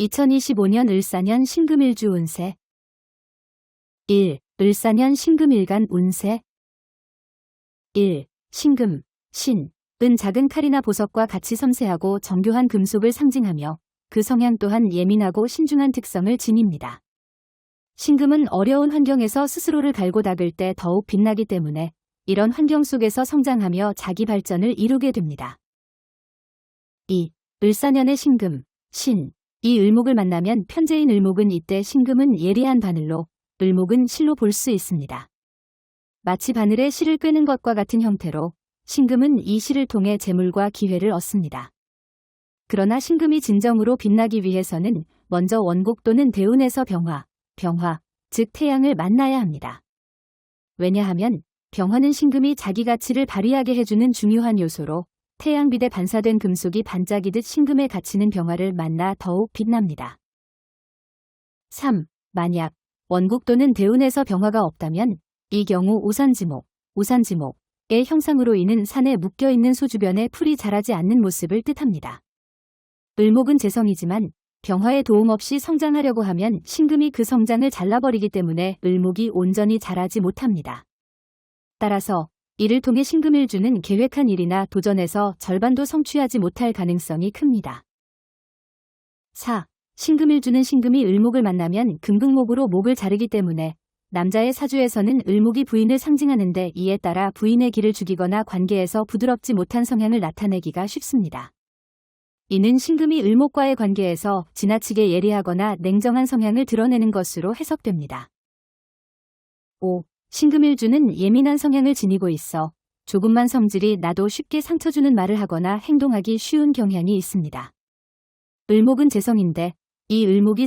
2025년 을사년 신금일주 운세 1. 을사년 신금일간 운세 1. 신금, 신, 은 작은 칼이나 보석과 같이 섬세하고 정교한 금속을 상징하며 그 성향 또한 예민하고 신중한 특성을 지닙니다. 신금은 어려운 환경에서 스스로를 갈고 닦을 때 더욱 빛나기 때문에 이런 환경 속에서 성장하며 자기 발전을 이루게 됩니다. 2. 을사년의 신금, 신, 이 을목을 만나면 편재인 을목은 이때 신금은 예리한 바늘로, 을목은 실로 볼 수 있습니다. 마치 바늘에 실을 꿰는 것과 같은 형태로 신금은 이 실을 통해 재물과 기회를 얻습니다. 그러나 신금이 진정으로 빛나기 위해서는 먼저 원곡 또는 대운에서 병화, 즉 태양을 만나야 합니다. 왜냐하면 병화는 신금이 자기 가치를 발휘하게 해주는 중요한 요소로 태양빛에 반사된 금속이 반짝이듯 신금의 가치는 병화를 만나 더욱 빛납니다. 3. 만약 원국 또는 대운에서 병화가 없다면 이 경우 우산지목의 형상으로 인한 산에 묶여있는 소 주변에 풀이 자라지 않는 모습을 뜻합니다. 을목은 재성이지만 병화의 도움 없이 성장하려고 하면 신금이 그 성장을 잘라버리기 때문에 을목이 온전히 자라지 못합니다. 따라서 이를 통해 신금일주는 계획한 일이나 도전에서 절반도 성취하지 못할 가능성이 큽니다. 4. 신금일주는 신금이 을목을 만나면 금극목으로 목을 자르기 때문에 남자의 사주에서는 을목이 부인을 상징하는데 이에 따라 부인의 기를 죽이거나 관계에서 부드럽지 못한 성향을 나타내기가 쉽습니다. 이는 신금이 을목과의 관계에서 지나치게 예리하거나 냉정한 성향을 드러내는 것으로 해석됩니다. 5. 신금일주는 예민한 성향을 지니고 있어 조금만 성질이 나도 쉽게 상처 주는 말을 하거나 행동하기 쉬운 경향이 있습니다. 을목은 재성인데 이 을목이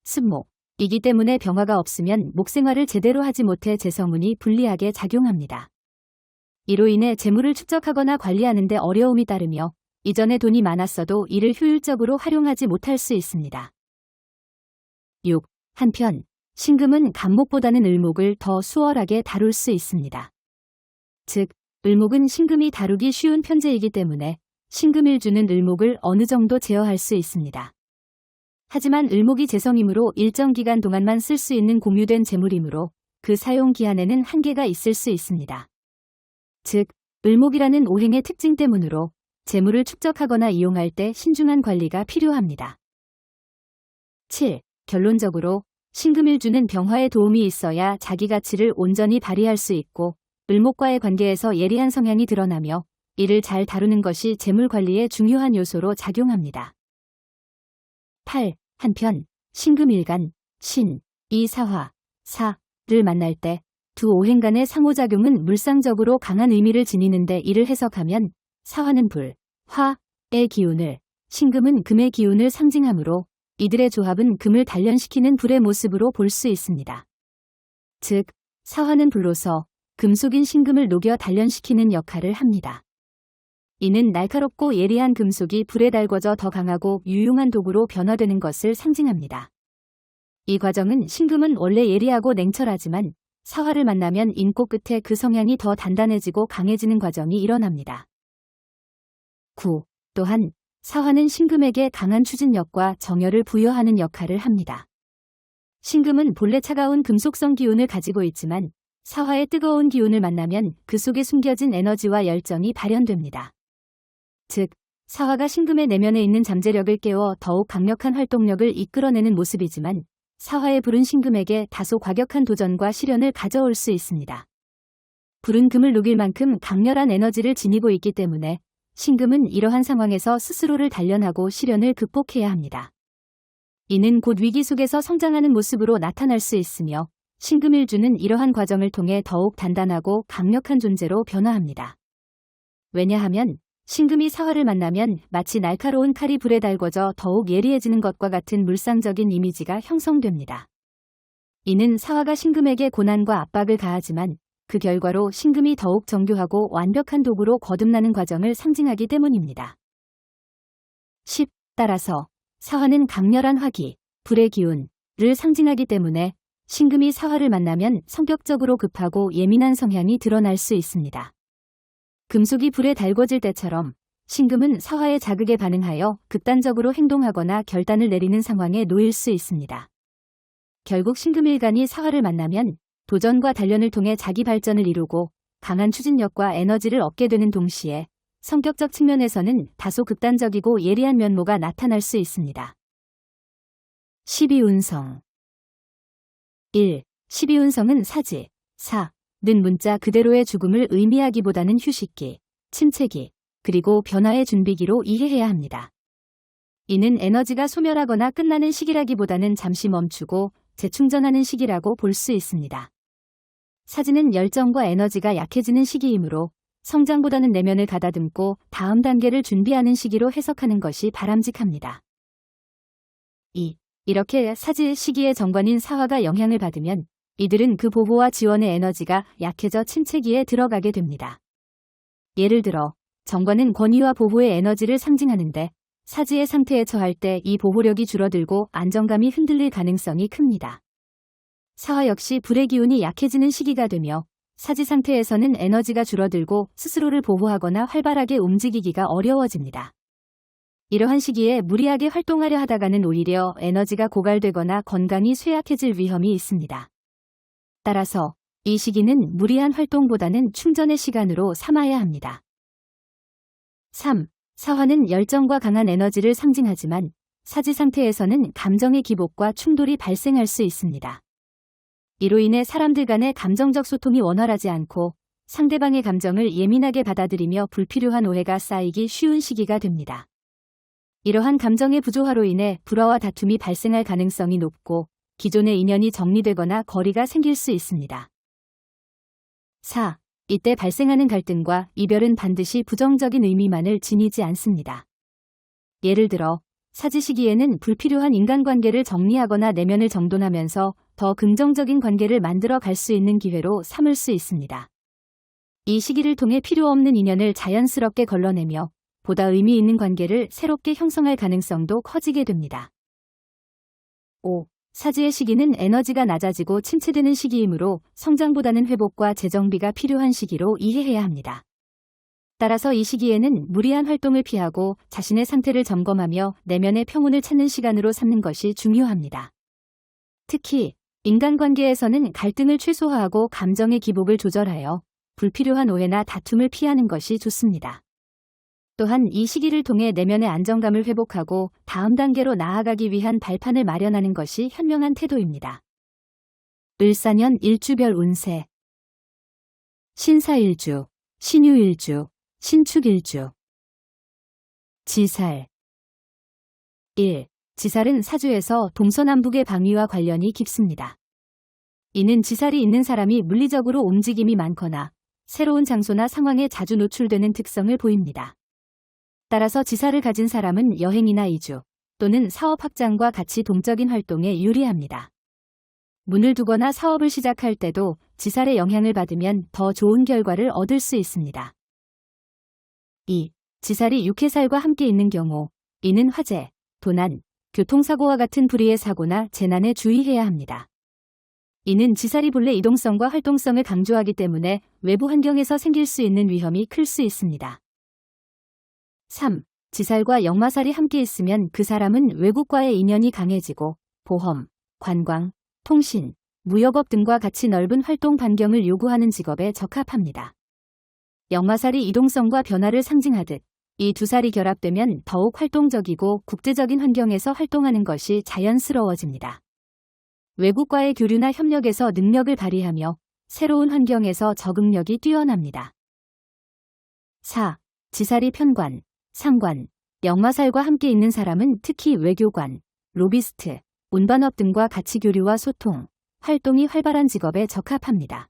습목이기 때문에 병화가 없으면 목생활을 제대로 하지 못해 재성운이 불리하게 작용합니다. 이로 인해 재물을 축적하거나 관리하는 데 어려움이 따르며 이전에 돈이 많았어도 이를 효율적으로 활용하지 못할 수 있습니다. 6. 한편 신금은 간목보다는 을목을 더 수월하게 다룰 수 있습니다. 즉, 을목은 신금이 다루기 쉬운 편재이기 때문에 신금일주는 을목을 어느 정도 제어할 수 있습니다. 하지만 을목이 재성이므로 일정 기간 동안만 쓸 수 있는 공유된 재물이므로 그 사용 기한에는 한계가 있을 수 있습니다. 즉, 을목이라는 오행의 특징 때문으로 재물을 축적하거나 이용할 때 신중한 관리가 필요합니다. 7. 결론적으로 신금일주는 병화의 도움이 있어야 자기 가치를 온전히 발휘할 수 있고 을목과의 관계에서 예리한 성향이 드러나며 이를 잘 다루는 것이 재물 관리의 중요한 요소로 작용합니다. 8. 한편 신금일간, 신, 이사화, 사를 만날 때 두 오행 간의 상호작용은 물상적으로 강한 의미를 지니는데 이를 해석하면 사화는 불, 화의 기운을, 신금은 금의 기운을 상징하므로 이들의 조합은 금을 단련시키는 불의 모습으로 볼 수 있습니다. 즉, 사화는 불로서 금속인 신금을 녹여 단련시키는 역할을 합니다. 이는 날카롭고 예리한 금속이 불에 달궈져 더 강하고 유용한 도구로 변화되는 것을 상징합니다. 이 과정은 신금은 원래 예리하고 냉철하지만 사화를 만나면 인고 끝에 그 성향이 더 단단해지고 강해지는 과정이 일어납니다. 9. 또한 사화는 신금에게 강한 추진력과 정열을 부여하는 역할을 합니다. 신금은 본래 차가운 금속성 기운을 가지고 있지만 사화의 뜨거운 기운을 만나면 그 속에 숨겨진 에너지와 열정이 발현됩니다. 즉, 사화가 신금의 내면에 있는 잠재력을 깨워 더욱 강력한 활동력을 이끌어내는 모습이지만 사화의 불은 신금에게 다소 과격한 도전과 시련을 가져올 수 있습니다. 불은 금을 녹일 만큼 강렬한 에너지를 지니고 있기 때문에 신금은 이러한 상황에서 스스로를 단련하고 시련을 극복해야 합니다. 이는 곧 위기 속에서 성장하는 모습으로 나타날 수 있으며 신금일주는 이러한 과정을 통해 더욱 단단하고 강력한 존재로 변화합니다. 왜냐하면 신금이 사화를 만나면 마치 날카로운 칼이 불에 달궈져 더욱 예리해지는 것과 같은 물상적인 이미지가 형성됩니다. 이는 사화가 신금에게 고난과 압박을 가하지만 그 결과로 신금이 더욱 정교하고 완벽한 도구로 거듭나는 과정을 상징하기 때문입니다. 10. 따라서 사화는 강렬한 화기, 불의 기운을 상징하기 때문에 신금이 사화를 만나면 성격적으로 급하고 예민한 성향이 드러날 수 있습니다. 금속이 불에 달궈질 때처럼 신금은 사화의 자극에 반응하여 극단적으로 행동하거나 결단을 내리는 상황에 놓일 수 있습니다. 결국 신금일간이 사화를 만나면 도전과 단련을 통해 자기 발전을 이루고 강한 추진력과 에너지를 얻게 되는 동시에 성격적 측면에서는 다소 극단적이고 예리한 면모가 나타날 수 있습니다. 12운성 1. 12운성은 사지, 사, 는 문자 그대로의 죽음을 의미하기보다는 휴식기, 침체기, 그리고 변화의 준비기로 이해해야 합니다. 이는 에너지가 소멸하거나 끝나는 시기라기보다는 잠시 멈추고 재충전하는 시기라고 볼 수 있습니다. 사지는 열정과 에너지가 약해지는 시기이므로 성장보다는 내면을 가다듬고 다음 단계를 준비하는 시기로 해석하는 것이 바람직합니다. 2. 이렇게 사지 시기의 정관인 사화가 영향을 받으면 이들은 그 보호와 지원의 에너지가 약해져 침체기에 들어가게 됩니다. 예를 들어 정관은 권위와 보호의 에너지를 상징하는데 사지의 상태에 처할 때 이 보호력이 줄어들고 안정감이 흔들릴 가능성이 큽니다. 사화 역시 불의 기운이 약해지는 시기가 되며 사지 상태에서는 에너지가 줄어들고 스스로를 보호하거나 활발하게 움직이기가 어려워집니다. 이러한 시기에 무리하게 활동하려 하다가는 오히려 에너지가 고갈되거나 건강이 쇠약해질 위험이 있습니다. 따라서 이 시기는 무리한 활동보다는 충전의 시간으로 삼아야 합니다. 3. 사화는 열정과 강한 에너지를 상징하지만 사지 상태에서는 감정의 기복과 충돌이 발생할 수 있습니다. 이로 인해 사람들 간의 감정적 소통이 원활하지 않고 상대방의 감정을 예민하게 받아들이며 불필요한 오해가 쌓이기 쉬운 시기가 됩니다. 이러한 감정의 부조화로 인해 불화와 다툼이 발생할 가능성이 높고 기존의 인연이 정리되거나 거리가 생길 수 있습니다. 4. 이때 발생하는 갈등과 이별은 반드시 부정적인 의미만을 지니지 않습니다. 예를 들어 사지 시기에는 불필요한 인간관계를 정리하거나 내면을 정돈하면서 더 긍정적인 관계를 만들어 갈 수 있는 기회로 삼을 수 있습니다. 이 시기를 통해 필요 없는 인연을 자연스럽게 걸러내며 보다 의미 있는 관계를 새롭게 형성할 가능성도 커지게 됩니다. 5. 사지의 시기는 에너지가 낮아지고 침체되는 시기이므로 성장보다는 회복과 재정비가 필요한 시기로 이해해야 합니다. 따라서 이 시기에는 무리한 활동을 피하고 자신의 상태를 점검하며 내면의 평온을 찾는 시간으로 삼는 것이 중요합니다. 특히 인간관계에서는 갈등을 최소화하고 감정의 기복을 조절하여 불필요한 오해나 다툼을 피하는 것이 좋습니다. 또한 이 시기를 통해 내면의 안정감을 회복하고 다음 단계로 나아가기 위한 발판을 마련하는 것이 현명한 태도입니다. 을사년 일주별 운세 신사일주, 신유일주, 신축일주 지살 1. 지살은 사주에서 동서남북의 방위와 관련이 깊습니다. 이는 지살이 있는 사람이 물리적으로 움직임이 많거나 새로운 장소나 상황에 자주 노출되는 특성을 보입니다. 따라서 지살을 가진 사람은 여행이나 이주 또는 사업 확장과 같이 동적인 활동에 유리합니다. 문을 두거나 사업을 시작할 때도 지살의 영향을 받으면 더 좋은 결과를 얻을 수 있습니다. 2. 지살이 육해살과 함께 있는 경우 이는 화재, 도난, 교통사고와 같은 불의의 사고나 재난에 주의해야 합니다. 이는 지살이 본래 이동성과 활동성을 강조하기 때문에 외부 환경에서 생길 수 있는 위험이 클 수 있습니다. 3. 지살과 역마살이 함께 있으면 그 사람은 외국과의 인연이 강해지고 보험, 관광, 통신, 무역업 등과 같이 넓은 활동 반경을 요구하는 직업에 적합합니다. 역마살이 이동성과 변화를 상징하듯 이 두 살이 결합되면 더욱 활동적이고 국제적인 환경에서 활동하는 것이 자연스러워집니다. 외국과의 교류나 협력에서 능력을 발휘하며 새로운 환경에서 적응력이 뛰어납니다. 4. 지살이 편관, 상관, 역마살과 함께 있는 사람은 특히 외교관, 로비스트, 운반업 등과 가치 교류와 소통, 활동이 활발한 직업에 적합합니다.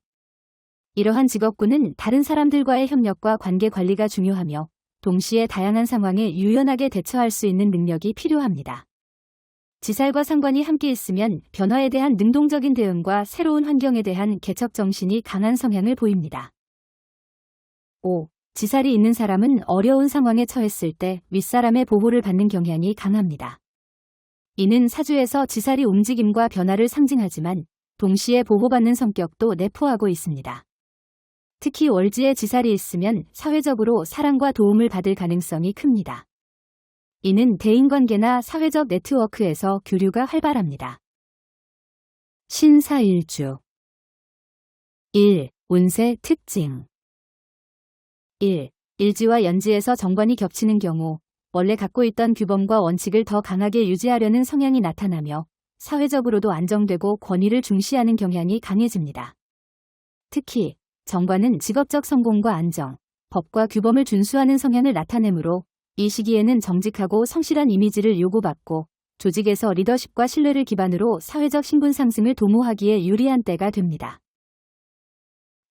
이러한 직업군은 다른 사람들과의 협력과 관계 관리가 중요하며 동시에 다양한 상황에 유연하게 대처할 수 있는 능력이 필요합니다. 지살과 상관이 함께 있으면 변화에 대한 능동적인 대응과 새로운 환경에 대한 개척 정신이 강한 성향을 보입니다. 5. 지살이 있는 사람은 어려운 상황에 처했을 때 윗사람의 보호를 받는 경향이 강합니다. 이는 사주에서 지살이 움직임과 변화를 상징하지만 동시에 보호받는 성격도 내포하고 있습니다. 특히 월지에 지살이 있으면 사회적으로 사랑과 도움을 받을 가능성이 큽니다. 이는 대인관계나 사회적 네트워크에서 교류가 활발합니다. 신사일주 1. 운세 특징 1. 일지와 연지에서 정관이 겹치는 경우 원래 갖고 있던 규범과 원칙을 더 강하게 유지하려는 성향이 나타나며 사회적으로도 안정되고 권위를 중시하는 경향이 강해집니다. 특히 정관은 직업적 성공과 안정, 법과 규범을 준수하는 성향을 나타내므로 이 시기에는 정직하고 성실한 이미지를 요구받고 조직에서 리더십과 신뢰를 기반으로 사회적 신분 상승을 도모하기에 유리한 때가 됩니다.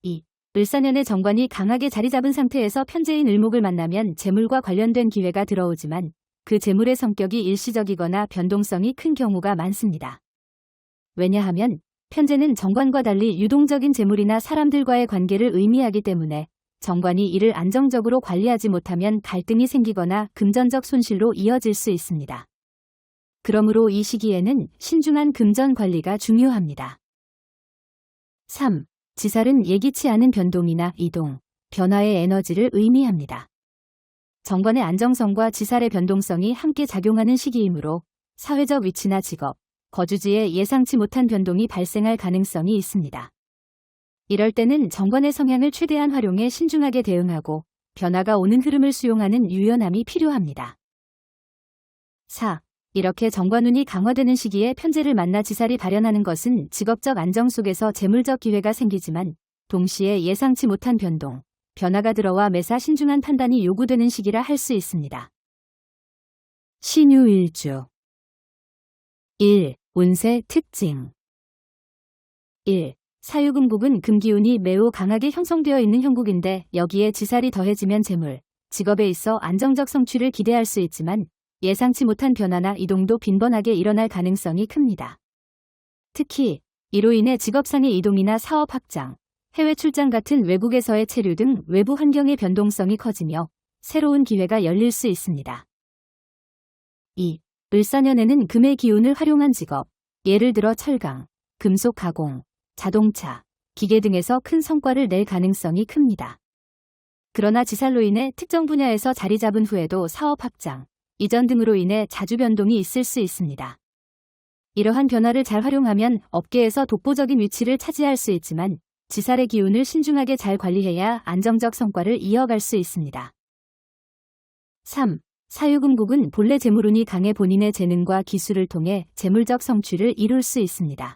2. 을사년의 정관이 강하게 자리 잡은 상태에서 편재인 을목을 만나면 재물과 관련된 기회가 들어오지만 그 재물의 성격이 일시적이거나 변동성이 큰 경우가 많습니다. 왜냐하면 편재는 정관과 달리 유동적인 재물이나 사람들과의 관계를 의미하기 때문에 정관이 이를 안정적으로 관리하지 못하면 갈등이 생기거나 금전적 손실로 이어질 수 있습니다. 그러므로 이 시기에는 신중한 금전 관리가 중요합니다. 3. 지살은 예기치 않은 변동이나 이동, 변화의 에너지를 의미합니다. 정관의 안정성과 지살의 변동성이 함께 작용하는 시기이므로 사회적 위치나 직업, 거주지에 예상치 못한 변동이 발생할 가능성이 있습니다. 이럴 때는 정관의 성향을 최대한 활용해 신중하게 대응하고 변화가 오는 흐름을 수용하는 유연함이 필요합니다. 4. 이렇게 정관운이 강화되는 시기에 편재를 만나 지살이 발현하는 것은 직업적 안정 속에서 재물적 기회가 생기지만 동시에 예상치 못한 변동, 변화가 들어와 매사 신중한 판단이 요구되는 시기라 할 수 있습니다. 신유일주 1. 운세 특징 1. 사유금국은 금기운이 매우 강하게 형성되어 있는 형국인데 여기에 지살이 더해지면 재물, 직업에 있어 안정적 성취를 기대할 수 있지만 예상치 못한 변화나 이동도 빈번하게 일어날 가능성이 큽니다. 특히 이로 인해 직업상의 이동이나 사업 확장, 해외 출장 같은 외국에서의 체류 등 외부 환경의 변동성이 커지며 새로운 기회가 열릴 수 있습니다. 2. 을사년에는 금의 기운을 활용한 직업, 예를 들어 철강, 금속 가공, 자동차, 기계 등에서 큰 성과를 낼 가능성이 큽니다. 그러나 지살로 인해 특정 분야에서 자리 잡은 후에도 사업 확장, 이전 등으로 인해 자주 변동이 있을 수 있습니다. 이러한 변화를 잘 활용하면 업계에서 독보적인 위치를 차지할 수 있지만 지살의 기운을 신중하게 잘 관리해야 안정적 성과를 이어갈 수 있습니다. 3. 사유금국은 본래 재물운이 강해 본인의 재능과 기술을 통해 재물적 성취를 이룰 수 있습니다.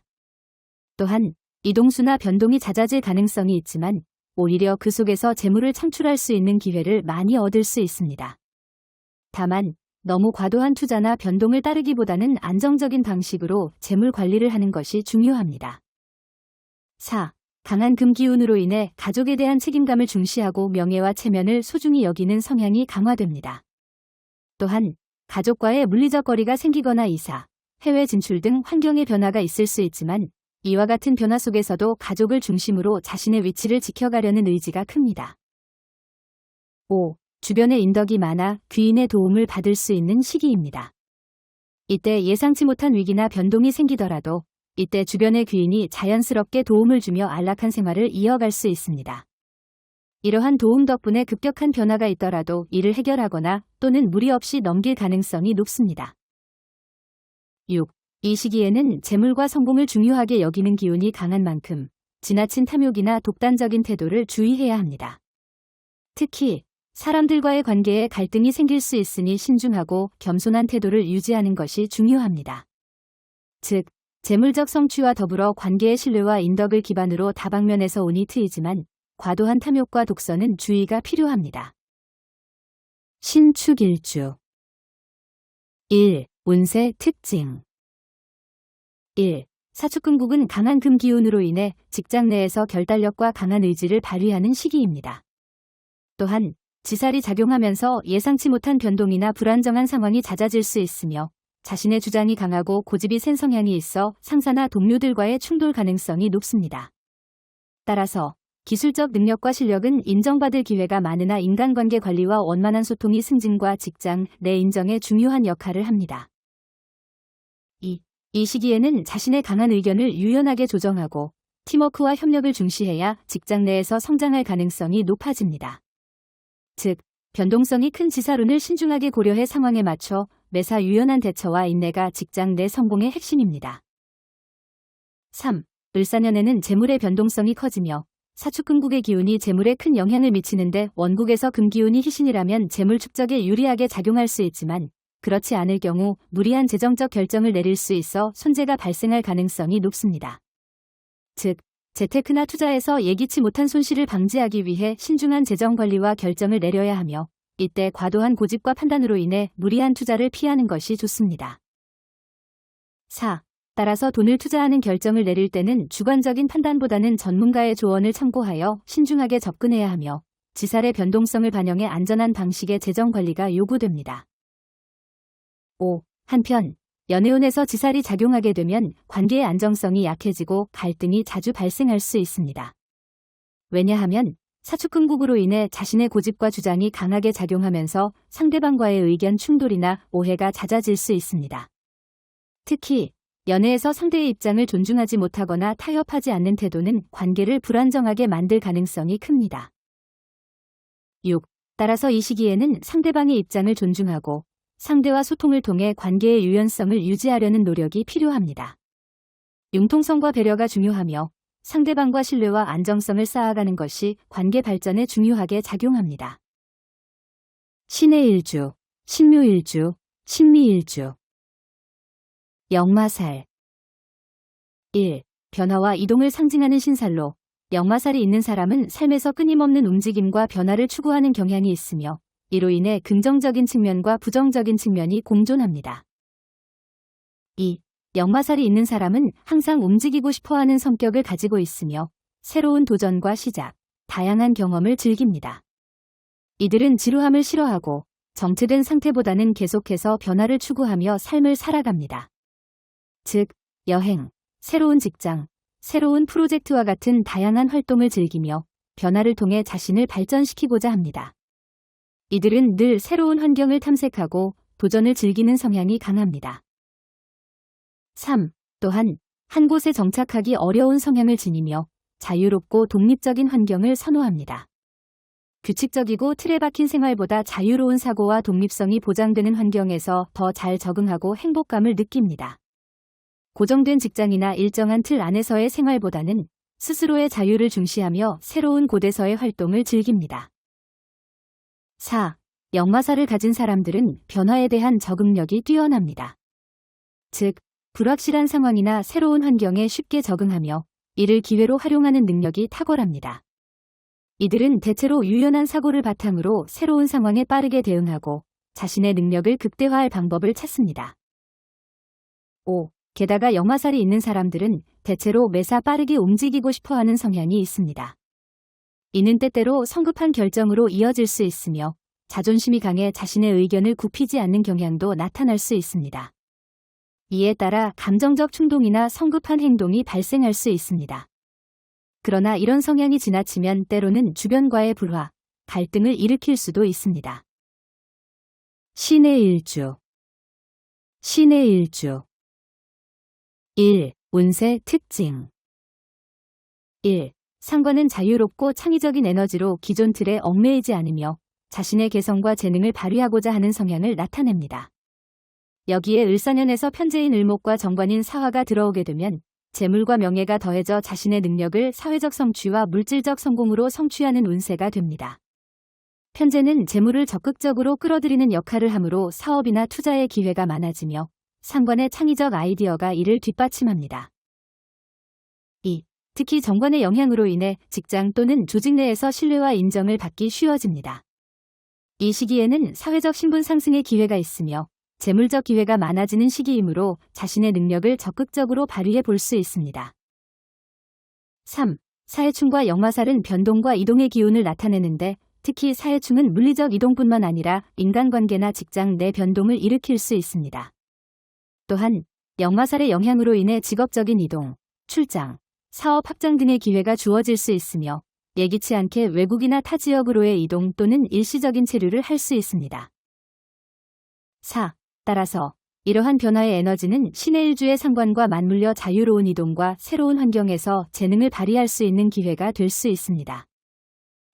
또한 이동수나 변동이 잦아질 가능성이 있지만 오히려 그 속에서 재물을 창출할 수 있는 기회를 많이 얻을 수 있습니다. 다만 너무 과도한 투자나 변동을 따르기보다는 안정적인 방식으로 재물 관리를 하는 것이 중요합니다. 4. 강한 금기운으로 인해 가족에 대한 책임감을 중시하고 명예와 체면을 소중히 여기는 성향이 강화됩니다. 또한 가족과의 물리적 거리가 생기거나 이사, 해외 진출 등 환경의 변화가 있을 수 있지만 이와 같은 변화 속에서도 가족을 중심으로 자신의 위치를 지켜가려는 의지가 큽니다. 5. 주변에 인덕이 많아 귀인의 도움을 받을 수 있는 시기입니다. 이때 예상치 못한 위기나 변동이 생기더라도 이때 주변의 귀인이 자연스럽게 도움을 주며 안락한 생활을 이어갈 수 있습니다. 이러한 도움 덕분에 급격한 변화가 있더라도 이를 해결하거나 또는 무리 없이 넘길 가능성이 높습니다. 6. 이 시기에는 재물과 성공을 중요하게 여기는 기운이 강한 만큼 지나친 탐욕이나 독단적인 태도를 주의해야 합니다. 특히 사람들과의 관계에 갈등이 생길 수 있으니 신중하고 겸손한 태도를 유지하는 것이 중요합니다. 즉, 재물적 성취와 더불어 관계의 신뢰와 인덕을 기반으로 다방면에서 운이 트이지만 과도한 탐욕과 독선은 주의가 필요합니다. 신축일주 1. 운세 특징 1. 사축금국은 강한 금기운으로 인해 직장 내에서 결단력과 강한 의지를 발휘하는 시기입니다. 또한 지살이 작용하면서 예상치 못한 변동이나 불안정한 상황이 잦아질 수 있으며 자신의 주장이 강하고 고집이 센 성향이 있어 상사나 동료들과의 충돌 가능성이 높습니다. 따라서 기술적 능력과 실력은 인정받을 기회가 많으나 인간관계 관리와 원만한 소통이 승진과 직장 내 인정에 중요한 역할을 합니다. 2. 이 시기에는 자신의 강한 의견을 유연하게 조정하고 팀워크와 협력을 중시해야 직장 내에서 성장할 가능성이 높아집니다. 즉, 변동성이 큰 지사론을 신중하게 고려해 상황에 맞춰 매사 유연한 대처와 인내가 직장 내 성공의 핵심입니다. 3. 을사년에는 재물의 변동성이 커지며 사축금국의 기운이 재물에 큰 영향을 미치는데 원국에서 금기운이 희신이라면 재물 축적에 유리하게 작용할 수 있지만 그렇지 않을 경우 무리한 재정적 결정을 내릴 수 있어 손재가 발생할 가능성이 높습니다. 즉, 재테크나 투자에서 예기치 못한 손실을 방지하기 위해 신중한 재정 관리와 결정을 내려야 하며 이때 과도한 고집과 판단으로 인해 무리한 투자를 피하는 것이 좋습니다. 4. 따라서 돈을 투자하는 결정을 내릴 때는 주관적인 판단보다는 전문가의 조언을 참고하여 신중하게 접근해야 하며 지살의 변동성을 반영해 안전한 방식의 재정 관리가 요구됩니다. 5. 한편 연애운에서 지살이 작용하게 되면 관계의 안정성이 약해지고 갈등이 자주 발생할 수 있습니다. 왜냐하면 사축금국으로 인해 자신의 고집과 주장이 강하게 작용하면서 상대방과의 의견 충돌이나 오해가 잦아질 수 있습니다. 특히 연애에서 상대의 입장을 존중하지 못하거나 타협하지 않는 태도는 관계를 불안정하게 만들 가능성이 큽니다. 6. 따라서 이 시기에는 상대방의 입장을 존중하고 상대와 소통을 통해 관계의 유연성을 유지하려는 노력이 필요합니다. 융통성과 배려가 중요하며 상대방과 신뢰와 안정성을 쌓아가는 것이 관계 발전에 중요하게 작용합니다. 신의 일주, 신묘일주, 신미일주. 역마살. 1. 변화와 이동을 상징하는 신살로 역마살이 있는 사람은 삶에서 끊임없는 움직임과 변화를 추구하는 경향이 있으며 이로 인해 긍정적인 측면과 부정적인 측면이 공존합니다. 2. 역마살이 있는 사람은 항상 움직이고 싶어하는 성격을 가지고 있으며 새로운 도전과 시작, 다양한 경험을 즐깁니다. 이들은 지루함을 싫어하고 정체된 상태보다는 계속해서 변화를 추구하며 삶을 살아갑니다. 즉, 여행, 새로운 직장, 새로운 프로젝트와 같은 다양한 활동을 즐기며 변화를 통해 자신을 발전시키고자 합니다. 이들은 늘 새로운 환경을 탐색하고 도전을 즐기는 성향이 강합니다. 3. 또한 한 곳에 정착하기 어려운 성향을 지니며 자유롭고 독립적인 환경을 선호합니다. 규칙적이고 틀에 박힌 생활보다 자유로운 사고와 독립성이 보장되는 환경에서 더 잘 적응하고 행복감을 느낍니다. 고정된 직장이나 일정한 틀 안에서의 생활보다는 스스로의 자유를 중시하며 새로운 곳에서의 활동을 즐깁니다. 4. 역마살을 가진 사람들은 변화에 대한 적응력이 뛰어납니다. 즉, 불확실한 상황이나 새로운 환경에 쉽게 적응하며 이를 기회로 활용하는 능력이 탁월합니다. 이들은 대체로 유연한 사고를 바탕으로 새로운 상황에 빠르게 대응하고 자신의 능력을 극대화할 방법을 찾습니다. 5. 게다가 역마살이 있는 사람들은 대체로 매사 빠르게 움직이고 싶어하는 성향이 있습니다. 이는 때때로 성급한 결정으로 이어질 수 있으며 자존심이 강해 자신의 의견을 굽히지 않는 경향도 나타날 수 있습니다. 이에 따라 감정적 충동이나 성급한 행동이 발생할 수 있습니다. 그러나 이런 성향이 지나치면 때로는 주변과의 불화, 갈등을 일으킬 수도 있습니다. 신의 일주. 신의 일주. 1. 운세 특징. 1. 상관은 자유롭고 창의적인 에너지로 기존 틀에 얽매이지 않으며 자신의 개성과 재능을 발휘하고자 하는 성향을 나타냅니다. 여기에 을사년에서 편재인 을목과 정관인 사화가 들어오게 되면 재물과 명예가 더해져 자신의 능력을 사회적 성취와 물질적 성공으로 성취하는 운세가 됩니다. 편재는 재물을 적극적으로 끌어들이는 역할을 하므로 사업이나 투자의 기회가 많아지며 상관의 창의적 아이디어가 이를 뒷받침합니다. 2. 특히 정관의 영향으로 인해 직장 또는 조직 내에서 신뢰와 인정을 받기 쉬워집니다. 이 시기에는 사회적 신분 상승의 기회가 있으며 재물적 기회가 많아지는 시기이므로 자신의 능력을 적극적으로 발휘해 볼 수 있습니다. 3. 사해충과 역마살은 변동과 이동의 기운을 나타내는데 특히 사해충은 물리적 이동뿐만 아니라 인간관계나 직장 내 변동을 일으킬 수 있습니다. 또한 역마살의 영향으로 인해 직업적인 이동, 출장, 사업 확장 등의 기회가 주어질 수 있으며 예기치 않게 외국이나 타 지역으로의 이동 또는 일시적인 체류를 할 수 있습니다. 4. 따라서 이러한 변화의 에너지는 신의 일주의 상관과 맞물려 자유로운 이동과 새로운 환경에서 재능을 발휘할 수 있는 기회가 될 수 있습니다.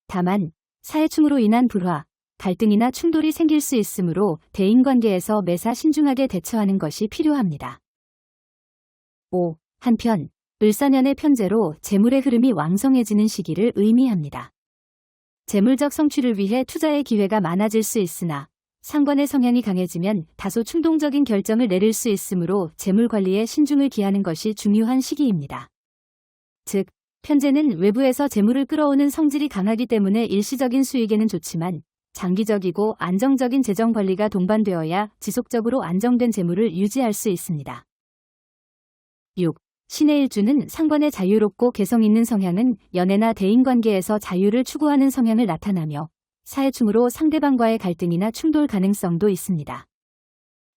다만 사해충으로 인한 불화, 갈등이나 충돌이 생길 수 있으므로 대인관계에서 매사 신중하게 대처하는 것이 필요합니다. 5. 한편 을사년의 편제로 재물의 흐름이 왕성해지는 시기를 의미합니다. 재물적 성취를 위해 투자의 기회가 많아질 수 있으나 상관의 성향이 강해지면 다소 충동적인 결정을 내릴 수 있으므로 재물 관리에 신중을 기하는 것이 중요한 시기입니다. 즉, 편제는 외부에서 재물을 끌어오는 성질이 강하기 때문에 일시적인 수익에는 좋지만 장기적이고 안정적인 재정 관리가 동반되어야 지속적으로 안정된 재물을 유지할 수 있습니다. 6. 신의 일주는 상관의 자유롭고 개성 있는 성향은 연애나 대인관계에서 자유를 추구하는 성향을 나타나며 사해충으로 상대방과의 갈등이나 충돌 가능성도 있습니다.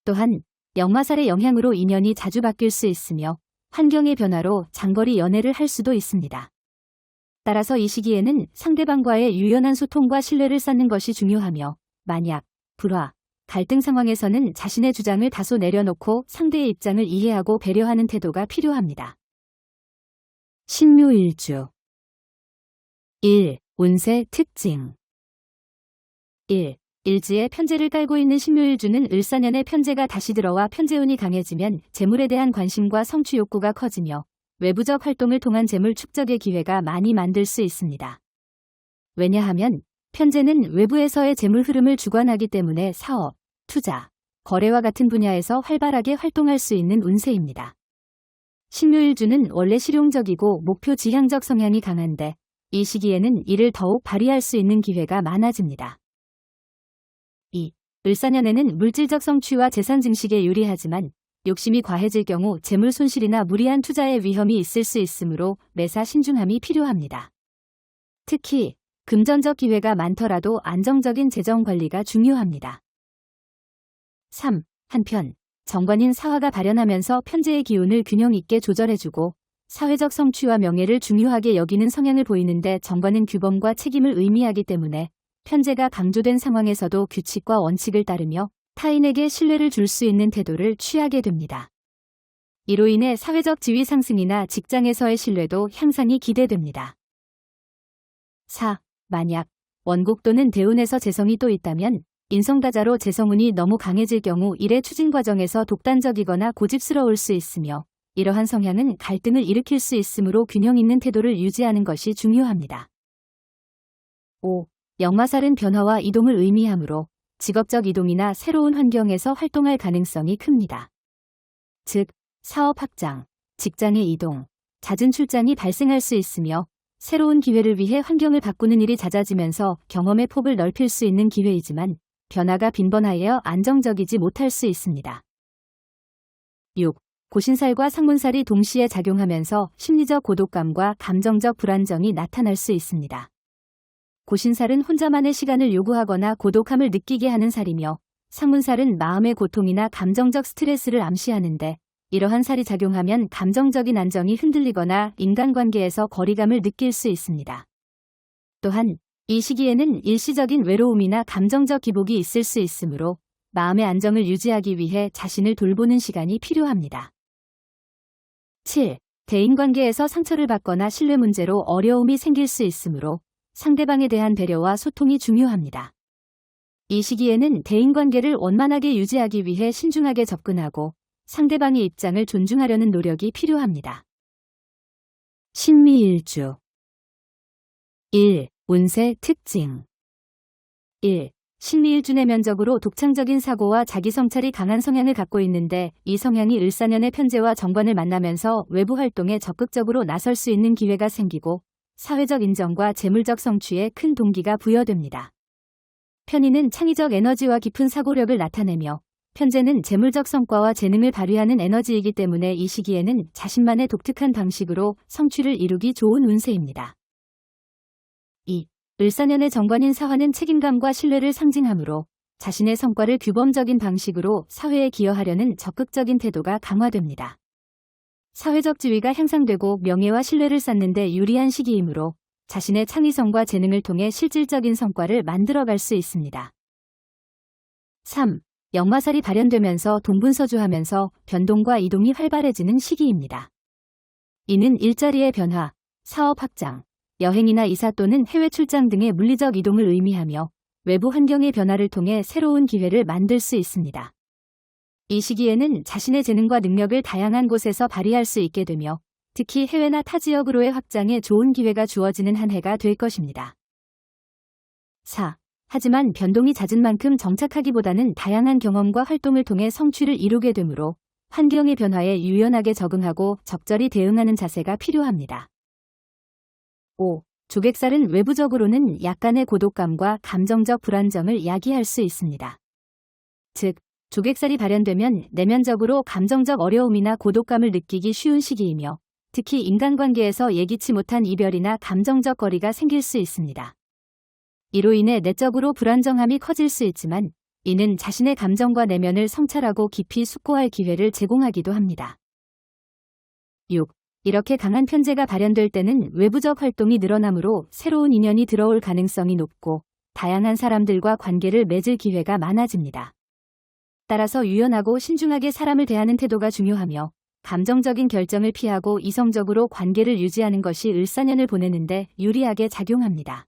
또한 역마살의 영향으로 인연이 자주 바뀔 수 있으며 환경의 변화로 장거리 연애를 할 수도 있습니다. 따라서 이 시기에는 상대방과의 유연한 소통과 신뢰를 쌓는 것이 중요하며 만약 불화, 갈등 상황에서는 자신의 주장을 다소 내려놓고 상대의 입장을 이해하고 배려하는 태도가 필요합니다. 신묘일주 1. 운세 특징 1. 일지에 편제를 깔고 있는 신묘일주는 을사년에 편제가 다시 들어와 편제운이 강해지면 재물에 대한 관심과 성취 욕구가 커지며 외부적 활동을 통한 재물 축적의 기회가 많이 만들 수 있습니다. 왜냐하면 편제는 외부에서의 재물 흐름을 주관하기 때문에 사업, 투자, 거래와 같은 분야에서 활발하게 활동할 수 있는 운세입니다. 신묘일주는 원래 실용적이고 목표 지향적 성향이 강한데 이 시기에는 이를 더욱 발휘할 수 있는 기회가 많아집니다. 2. 을사년에는 물질적 성취와 재산 증식에 유리하지만 욕심이 과해질 경우 재물 손실이나 무리한 투자의 위험이 있을 수 있으므로 매사 신중함이 필요합니다. 특히 금전적 기회가 많더라도 안정적인 재정 관리가 중요합니다. 3. 한편 정관인 사화가 발현하면서 편제의 기운을 균형 있게 조절해주고 사회적 성취와 명예를 중요하게 여기는 성향을 보이는데 정관은 규범과 책임을 의미하기 때문에 편제가 강조된 상황에서도 규칙과 원칙을 따르며 타인에게 신뢰를 줄 수 있는 태도를 취하게 됩니다. 이로 인해 사회적 지위 상승이나 직장에서의 신뢰도 향상이 기대됩니다. 4. 만약 원곡 또는 대운에서 재성이 또 있다면 인성다자로 재성운이 너무 강해질 경우 일의 추진 과정에서 독단적이거나 고집스러울 수 있으며 이러한 성향은 갈등을 일으킬 수 있으므로 균형 있는 태도를 유지하는 것이 중요합니다. 5. 역마살은 변화와 이동을 의미하므로 직업적 이동이나 새로운 환경에서 활동할 가능성이 큽니다. 즉, 사업 확장, 직장의 이동, 잦은 출장이 발생할 수 있으며 새로운 기회를 위해 환경을 바꾸는 일이 잦아지면서 경험의 폭을 넓힐 수 있는 기회이지만 변화가 빈번하여 안정적이지 못할 수 있습니다. 6. 고신살과 상문살이 동시에 작용하면서 심리적 고독감과 감정적 불안정이 나타날 수 있습니다. 고신살은 혼자만의 시간을 요구하거나 고독함을 느끼게 하는 살이며 상문살은 마음의 고통이나 감정적 스트레스를 암시하는데 이러한 살이 작용하면 감정적인 안정이 흔들리거나 인간관계에서 거리감을 느낄 수 있습니다. 또한 이 시기에는 일시적인 외로움이나 감정적 기복이 있을 수 있으므로 마음의 안정을 유지하기 위해 자신을 돌보는 시간이 필요합니다. 7. 대인관계에서 상처를 받거나 신뢰 문제로 어려움이 생길 수 있으므로 상대방에 대한 배려와 소통이 중요합니다. 이 시기에는 대인관계를 원만하게 유지하기 위해 신중하게 접근하고 상대방의 입장을 존중하려는 노력이 필요합니다. 신미일주 1. 운세 특징 1. 신미일주 내면적으로 독창적인 사고와 자기성찰이 강한 성향을 갖고 있는데 이 성향이 을사년의 편제와 정관을 만나면서 외부 활동에 적극적으로 나설 수 있는 기회가 생기고 사회적 인정과 재물적 성취에 큰 동기가 부여됩니다. 편인은 창의적 에너지와 깊은 사고력을 나타내며 편제는 재물적 성과와 재능을 발휘하는 에너지이기 때문에 이 시기에는 자신만의 독특한 방식으로 성취를 이루기 좋은 운세입니다. 2. 을사년의 정관인 사화는 책임감과 신뢰를 상징하므로 자신의 성과를 규범적인 방식으로 사회에 기여하려는 적극적인 태도가 강화됩니다. 사회적 지위가 향상되고 명예와 신뢰를 쌓는 데 유리한 시기이므로 자신의 창의성과 재능을 통해 실질적인 성과를 만들어갈 수 있습니다. 3. 역마살이 발현되면서 동분서주하면서 변동과 이동이 활발해지는 시기입니다. 이는 일자리의 변화, 사업 확장, 여행이나 이사 또는 해외 출장 등의 물리적 이동을 의미하며 외부 환경의 변화를 통해 새로운 기회를 만들 수 있습니다. 이 시기에는 자신의 재능과 능력을 다양한 곳에서 발휘할 수 있게 되며 특히 해외나 타 지역으로의 확장에 좋은 기회가 주어지는 한 해가 될 것입니다. 4. 하지만 변동이 잦은 만큼 정착하기보다는 다양한 경험과 활동을 통해 성취를 이루게 되므로 환경의 변화에 유연하게 적응하고 적절히 대응하는 자세가 필요합니다. 5. 조객살은 외부적으로는 약간의 고독감과 감정적 불안정을 야기할 수 있습니다. 즉, 조객살이 발현되면 내면적으로 감정적 어려움이나 고독감을 느끼기 쉬운 시기이며 특히 인간관계에서 예기치 못한 이별이나 감정적 거리가 생길 수 있습니다. 이로 인해 내적으로 불안정함이 커질 수 있지만 이는 자신의 감정과 내면을 성찰하고 깊이 숙고할 기회를 제공하기도 합니다. 6. 이렇게 강한 편재가 발현될 때는 외부적 활동이 늘어나므로 새로운 인연이 들어올 가능성이 높고 다양한 사람들과 관계를 맺을 기회가 많아집니다. 따라서 유연하고 신중하게 사람을 대하는 태도가 중요하며 감정적인 결정을 피하고 이성적으로 관계를 유지하는 것이 을사년을 보내는데 유리하게 작용합니다.